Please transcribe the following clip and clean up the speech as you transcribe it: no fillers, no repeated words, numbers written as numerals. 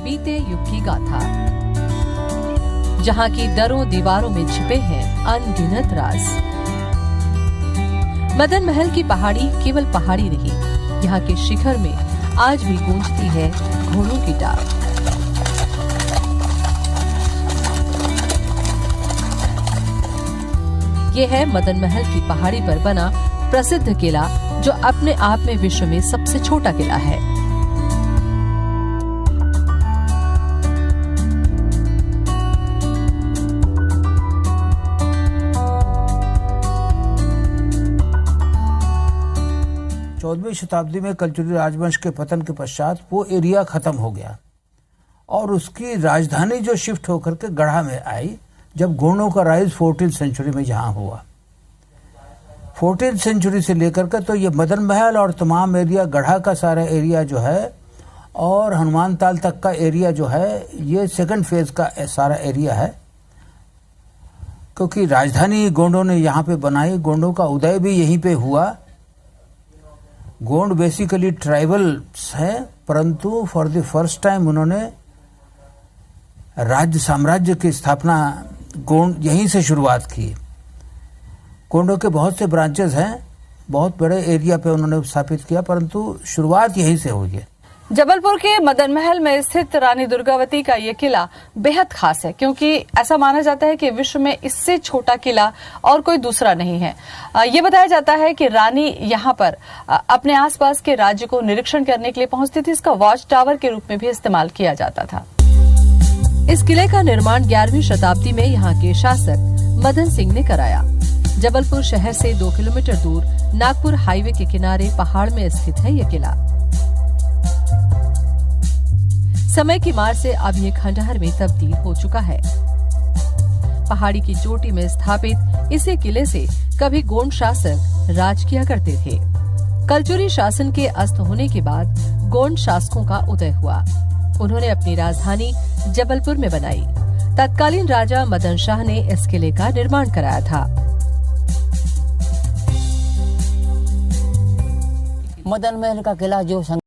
बीते युग की गाथा, जहाँ की दरों दीवारों में छिपे हैं अनगिनत राज। मदन महल की पहाड़ी केवल पहाड़ी नहीं, यहाँ के शिखर में आज भी गूंजती है घोड़ों की डाक। ये है मदन महल की पहाड़ी पर बना प्रसिद्ध किला, जो अपने आप में विश्व में सबसे छोटा किला है। चौदहवीं शताब्दी में कलचुरी राजवंश के पतन के पश्चात वो एरिया खत्म हो गया और उसकी राजधानी जो शिफ्ट होकर के गढ़ा में आई, जब गोंडों का राइज 14th सेंचुरी में जहां हुआ। 14th सेंचुरी से लेकर के तो ये मदन महल और तमाम एरिया, गढ़ा का सारा एरिया जो है और हनुमान ताल तक का एरिया जो है, ये सेकंड फेज का सारा एरिया है, क्योंकि राजधानी गोंडों ने यहाँ पे बनाई। गोंडों का उदय भी यहीं पे हुआ। गोंड बेसिकली ट्राइबल्स हैं, परंतु फॉर द फर्स्ट टाइम उन्होंने राज्य साम्राज्य की स्थापना गोंड यहीं से शुरुआत की। गोंडों के बहुत से ब्रांचेस हैं, बहुत बड़े एरिया पे उन्होंने स्थापित किया, परंतु शुरुआत यहीं से हुई है। जबलपुर के मदन महल में स्थित रानी दुर्गावती का ये किला बेहद खास है, क्योंकि ऐसा माना जाता है कि विश्व में इससे छोटा किला और कोई दूसरा नहीं है। ये बताया जाता है कि रानी यहाँ पर अपने आसपास के राज्य को निरीक्षण करने के लिए पहुंचती थी। इसका वॉच टावर के रूप में भी इस्तेमाल किया जाता था। इस किले का निर्माण 11वीं शताब्दी में यहाँ के शासक मदन सिंह ने कराया। जबलपुर शहर से 2 किलोमीटर दूर नागपुर हाईवे के किनारे पहाड़ में स्थित है ये किला। समय की मार से अब ये खंडहर में तब्दील हो चुका है। पहाड़ी की चोटी में स्थापित इसी किले से कभी गोंड शासक राज किया करते थे। कलचुरी शासन के अस्त होने के बाद गोंड शासकों का उदय हुआ। उन्होंने अपनी राजधानी जबलपुर में बनाई। तत्कालीन राजा मदन शाह ने इस किले का निर्माण कराया था। मदन महल का किला जो